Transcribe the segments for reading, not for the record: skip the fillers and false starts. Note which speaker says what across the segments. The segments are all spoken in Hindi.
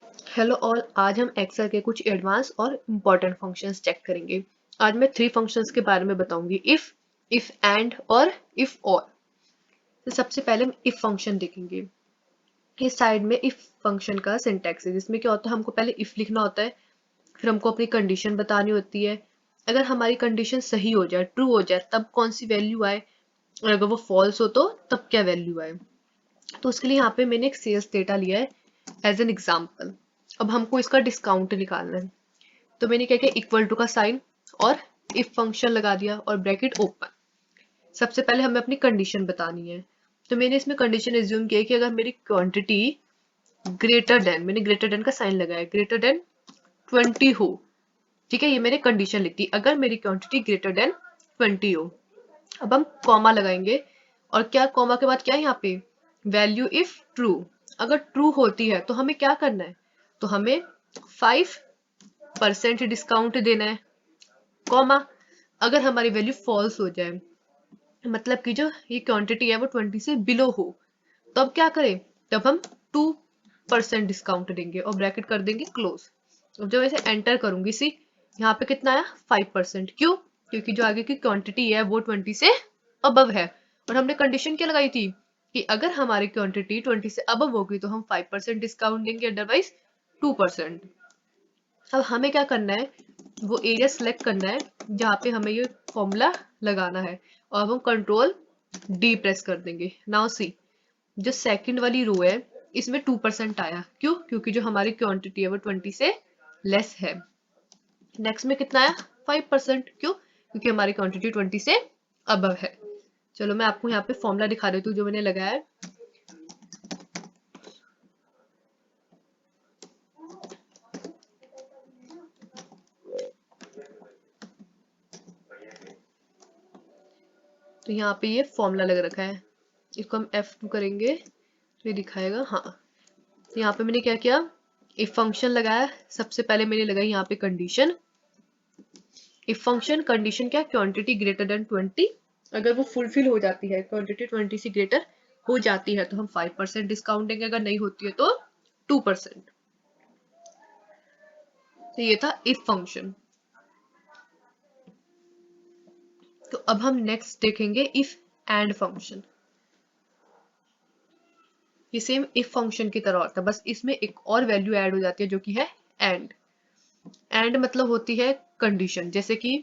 Speaker 1: हेलो ऑल, आज हम एक्सेल के कुछ एडवांस और इम्पोर्टेंट फंक्शंस चेक करेंगे। आज मैं 3 फंक्शंस के बारे में बताऊंगी, इफ एंड और इफ और। तो सबसे पहले हम इफ फंक्शन देखेंगे। इस साइड में इफ फंक्शन का सिंटैक्स है, जिसमें क्या होता है, हमको पहले इफ लिखना होता है, फिर हमको अपनी कंडीशन बतानी होती है। अगर हमारी कंडीशन सही हो जाए, ट्रू हो जाए, तब कौन सी वैल्यू आए, और अगर वो फॉल्स हो तो तब क्या वैल्यू आए। तो उसके लिए यहाँ पे मैंने एक सेल्स डेटा लिया है एज एन एग्जाम्पल। अब हमको इसका डिस्काउंट निकालना है, तो मैंने क्या किया, इक्वल टू का साइन और इफ फंक्शन लगा दिया और ब्रैकेट ओपन। सबसे पहले हमें अपनी कंडीशन बतानी है, तो मैंने इसमें कंडीशन एज्यूम किया कि अगर मेरी क्वांटिटी ग्रेटर देन, मैंने ग्रेटर देन का साइन लगाया, ग्रेटर देन 20 हो। ठीक है, ये मैंने कंडीशन लिख दी, अगर मेरी क्वांटिटी ग्रेटर देन 20 हो। अब हम कॉमा लगाएंगे, और क्या कॉमा के बाद क्या है यहाँ पे, वैल्यू इफ ट्रू। अगर ट्रू होती है तो हमें क्या करना है, तो हमें 5% डिस्काउंट देना है, कॉमा। अगर हमारी वैल्यू फॉल्स हो जाए, मतलब कि जो ये क्वांटिटी है वो 20 से बिलो हो, तब क्या करें, तब हम 2% डिस्काउंट देंगे और ब्रैकेट कर देंगे क्लोज। अब जब ऐसे एंटर करूंगी, सी यहाँ पे कितना आया, 5%। क्यों, क्योंकि जो आगे की क्वांटिटी है वो 20 से अबव है, और हमने कंडीशन क्या लगाई थी कि अगर हमारी क्वांटिटी 20 से अबव होगी तो हम 5% डिस्काउंट देंगे, अदरवाइज 2%। अब हमें क्या करना है, वो एरिया सेलेक्ट करना है जहाँ पे हमें ये फॉर्मूला लगाना है, और अब हम कंट्रोल डी प्रेस कर देंगे। नाउ सी, जो सेकंड वाली रो है, इसमें 2% आया। क्यों, क्योंकि जो हमारी क्वांटिटी है वो 20 से लेस है। नेक्स्ट में कितना आया, 5%। क्यों, क्योंकि हमारी क्वांटिटी 20 से अबव है। चलो मैं आपको यहाँ पे फॉर्मूला दिखा देती हूँ जो मैंने लगाया है। तो यहाँ पे ये फॉर्मूला लग रखा है, इसको हम F2 करेंगे तो ये दिखाएगा। हाँ, तो यहाँ पे मैंने क्या किया, इफ फंक्शन लगाया। सबसे पहले मैंने लगाई यहाँ पे कंडीशन, इफ फंक्शन कंडीशन क्या, क्वांटिटी ग्रेटर देन 20। अगर वो फुलफिल हो जाती है, क्वांटिटी 20 से ग्रेटर हो जाती है, तो हम 5% डिस्काउंट देंगे, अगर नहीं होती है तो 2%। तो ये था इफ फंक्शन। तो अब हम नेक्स्ट देखेंगे इफ एंड फंक्शन। ये सेम इफ फंक्शन की तरह होता है, बस इसमें एक और वैल्यू ऐड हो जाती है जो कि है एंड। एंड मतलब होती है कंडीशन। जैसे कि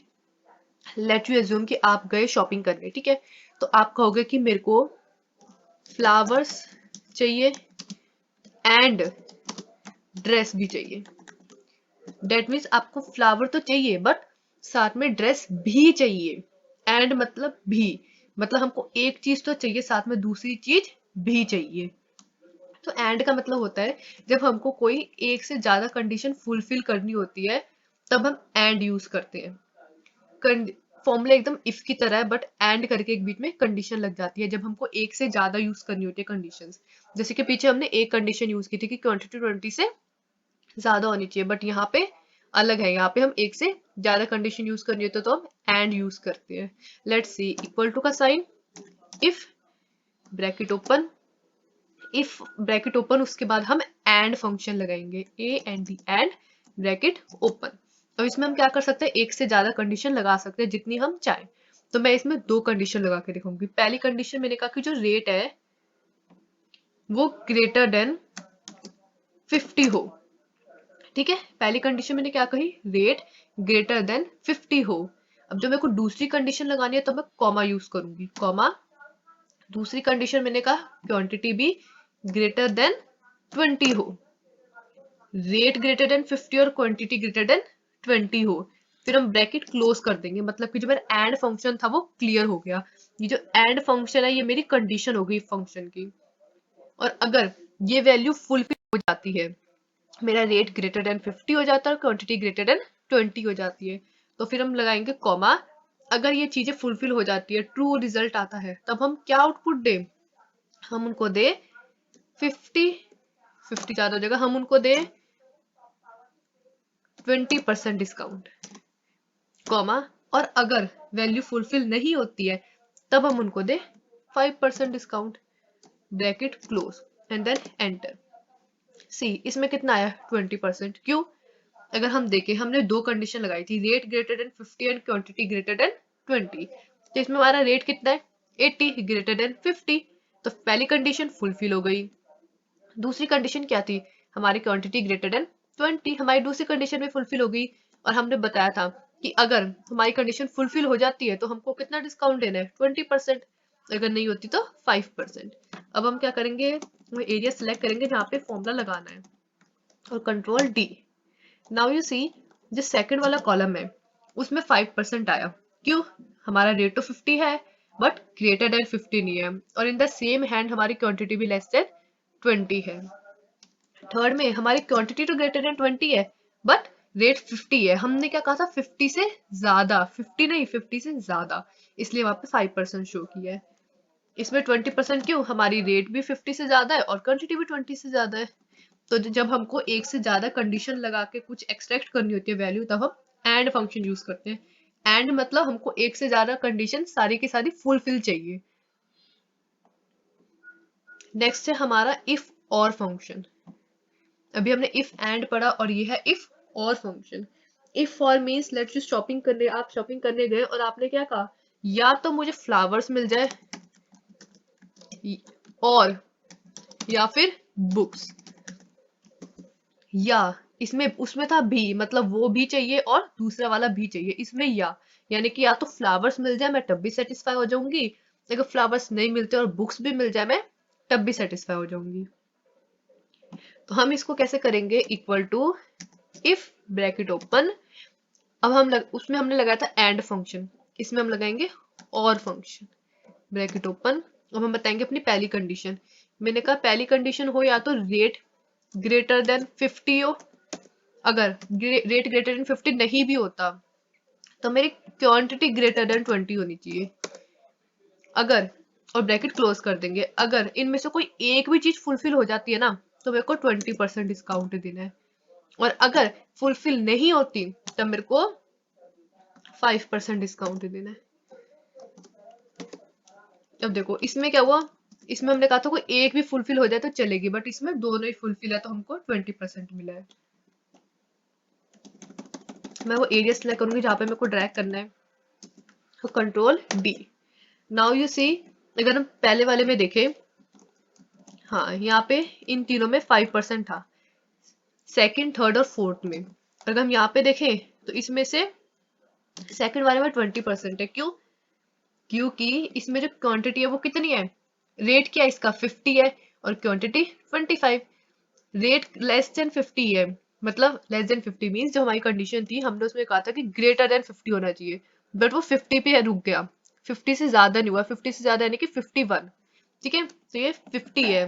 Speaker 1: लेट यू एज्यूम कि आप गए शॉपिंग करने, ठीक है, तो आप कहोगे कि मेरे को फ्लावर्स चाहिए एंड ड्रेस भी चाहिए। डेट मीन्स आपको फ्लावर तो चाहिए, बट साथ में ड्रेस भी चाहिए। एंड मतलब भी, मतलब हमको एक चीज तो चाहिए, साथ में दूसरी चीज भी चाहिए। तो एंड का मतलब होता है जब हमको कोई एक से ज्यादा कंडीशन फुलफिल करनी होती है, तब हम एंड यूज करते हैं। फॉर्मूला एकदम इफ की तरह है, बट एंड करके एक बीच में कंडीशन लग जाती है जब हमको एक से ज्यादा यूज करनी होती है कंडीशंस। जैसे कि पीछे हमने एक कंडीशन यूज की थी कि क्वांटिटी 20 से ज्यादा होनी चाहिए, बट यहाँ पे अलग है, यहाँ पे हम एक से ज्यादा कंडीशन यूज करनी होती है तो हम एंड यूज करते हैं। लेट्स सी, इक्वल टू का sign, if bracket open, if bracket open, उसके बाद हम एंड फंक्शन लगाएंगे, A and D, and bracket open. अब इसमें हम क्या कर सकते हैं, एक से ज्यादा कंडीशन लगा सकते हैं जितनी हम चाहें। तो मैं इसमें 2 कंडीशन लगा के दिखाऊंगी। पहली कंडीशन मैंने कहा कि जो रेट है वो ग्रेटर देन 50 हो। ठीक है, पहली कंडीशन मैंने क्या कही, रेट ग्रेटर देन 50 हो। अब जो मेरे को दूसरी कंडीशन लगानी है तो मैं कॉमा यूज करूंगी, कॉमा। दूसरी कंडीशन मैंने कहा क्वांटिटी भी ग्रेटर देन 20 हो, रेट ग्रेटर देन 50 और क्वांटिटी ग्रेटर देन 20 हो। फिर हम ब्रैकेट क्लोज कर देंगे, मतलब कि जो मेरा एंड फंक्शन था वो क्लियर हो गया। ये जो एंड फंक्शन है ये मेरी कंडीशन हो गई फंक्शन की। और अगर ये वैल्यू फुलफिल हो जाती है, मेरा रेट ग्रेटर देन 50 हो जाता है और क्वांटिटी ग्रेटर देन 20 हो जाती है, तो फिर हम लगाएंगे कॉमा। अगर ये चीजें फुलफिल हो जाती है, ट्रू रिजल्ट आता है, तब हम क्या आउटपुट दे, हम उनको दे 50, 50 ज्यादा हो जाएगा, हम उनको दे 20% डिस्काउंट, कॉमा। और अगर वैल्यू फुलफिल नहीं होती है, तब हम उनको दे 5% discount, bracket close and then enter. See इसमें कितना आया 20%। क्यों? अगर हम देखें हमने दो कंडीशन लगाई थी, rate greater than 50 and quantity greater than 20। तो इसमें हमारा रेट कितना है 80 ग्रेटर देन 50। तो पहली कंडीशन फुलफिल हो गई। दूसरी कंडीशन क्या थी? हमारी क्वांटिटी ग्रेटर देन 20, हमारी दूसरी कंडीशन भी फुलफिल हो गई। और हमने बताया था कि अगर हमारी कंडीशन फुलफिल हो जाती है तो हमको कितना डिस्काउंट देना है 20%, अगर नहीं होती तो 5%। अब हम क्या करेंगे, वो एरिया सेलेक्ट करेंगे जहाँ पे फॉर्मूला लगाना है और control D. Now you see जो सेकंड वाला कॉलम है उसमें 5% आया। क्यों? हमारा रेट तो 50 है बट ग्रेटर देन 50 नहीं है, और इन द सेम हैंड हमारी क्वांटिटी भी लेस देन 20 है। थर्ड में हमारी क्वांटिटी तो ग्रेटर देन 20 है बट रेट 50 है। हमने क्या कहा था 50 से ज्यादा, 50 नहीं 50 से ज्यादा, इसलिए वहां पे 5% शो किया है। इसमें 20% क्यों? हमारी रेट भी 50 से ज्यादा है और क्वांटिटी भी 20 से ज्यादा है। तो जब हमको एक से ज्यादा कंडीशन लगा के कुछ एक्सट्रैक्ट करनी होती है वैल्यू, तब हम एंड फंक्शन यूज करते हैं। एंड मतलब हमको एक से ज्यादा कंडीशन सारी की सारी फुलफिल चाहिए। नेक्स्ट है हमारा इफ और फंक्शन। अभी हमने इफ एंड पढ़ा और ये है इफ और function. If for means let's you shopping करने, आप शॉपिंग करने गए और आपने क्या कहा, या तो मुझे फ्लावर्स मिल जाए और या फिर बुक्स, या इसमें उसमें था भी, मतलब वो भी चाहिए और दूसरा वाला भी चाहिए। इसमें या यानी कि या तो फ्लावर्स मिल जाए मैं तब भी सेटिस्फाई हो जाऊंगी, अगर फ्लावर्स नहीं मिलते और बुक्स भी मिल जाए मैं तब भी सेटिस्फाई हो जाऊंगी। तो हम इसको कैसे करेंगे, equal to if bracket open. अब उसमें हमने लगाया था एंड फंक्शन, इसमें हम लगाएंगे और फंक्शन ब्रैकेट ओपन। अब हम बताएंगे अपनी पहली कंडीशन। मैंने कहा पहली कंडीशन हो या तो रेट ग्रेटर देन 50 हो, अगर रेट ग्रेटर देन 50 नहीं भी होता तो मेरी क्वांटिटी ग्रेटर देन 20 होनी चाहिए। अगर, और ब्रैकेट क्लोज कर देंगे, अगर इनमें से कोई एक भी चीज फुलफिल हो जाती है ना तो मेरे को 20% डिस्काउंट देना है, और अगर फुलफिल नहीं होती तब मेरे को 5% डिस्काउंट देना है। अब देखो इसमें क्या हुआ, इसमें हमने कहा था कोई एक भी फुलफिल हो जाए तो चलेगी, बट इसमें दोनों ही फुलफिल है तो हमको 20% मिला है। मैं वो एरिया सेलेक्ट करूंगी जहां पे मेरे को ड्रैग करना है, तो control D. Now you see अगर हम पहले वाले में देखें, हाँ यहाँ पे इन तीनों में 5% था, सेकंड थर्ड और फोर्थ में। अगर हम यहाँ पे देखें तो इसमें से सेकंड वाले में 20% है। क्यों? क्योंकि इसमें जो क्वांटिटी है वो कितनी है, रेट क्या है इसका 50 है और क्वांटिटी 25। रेट लेस देन 50 है, मतलब लेस देन 50 मीन्स जो हमारी कंडीशन थी हमने उसमें कहा था कि ग्रेटर देन 50 होना चाहिए, बट वो 50 पे रुक गया, 50 से ज्यादा नहीं हुआ। 50 से ज्यादा यानी कि 51, ठीक है, तो ये 50 है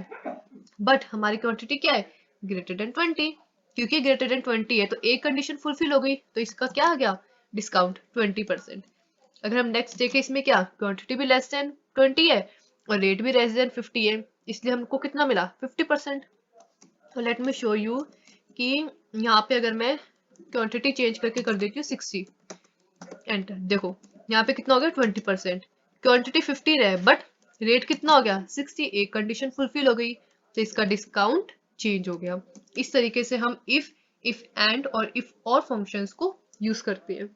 Speaker 1: बट हमारी क्वांटिटी क्या है ग्रेटर देन 20। क्योंकि ग्रेटर देन 20 है तो एक कंडीशन फुलफिल हो गई, तो इसका क्या आ गया डिस्काउंट 20%। अगर हम नेक्स्ट देखें इसमें क्या, क्वांटिटी भी लेस देन 20 है और रेट भी लेस देन 50 है, इसलिए हमको कितना मिला 50%। तो लेट मी शो यू कि यहाँ पे अगर मैं क्वांटिटी चेंज करके कर देती हूँ 60, एंटर, देखो यहाँ पे कितना हो गया 20%, क्वांटिटी 50 रहे बट रेट कितना हो गया 60, एक कंडीशन फुलफिल हो गई तो इसका डिस्काउंट चेंज हो गया। इस तरीके से हम इफ एंड और इफ और फंक्शंस को यूज करते हैं।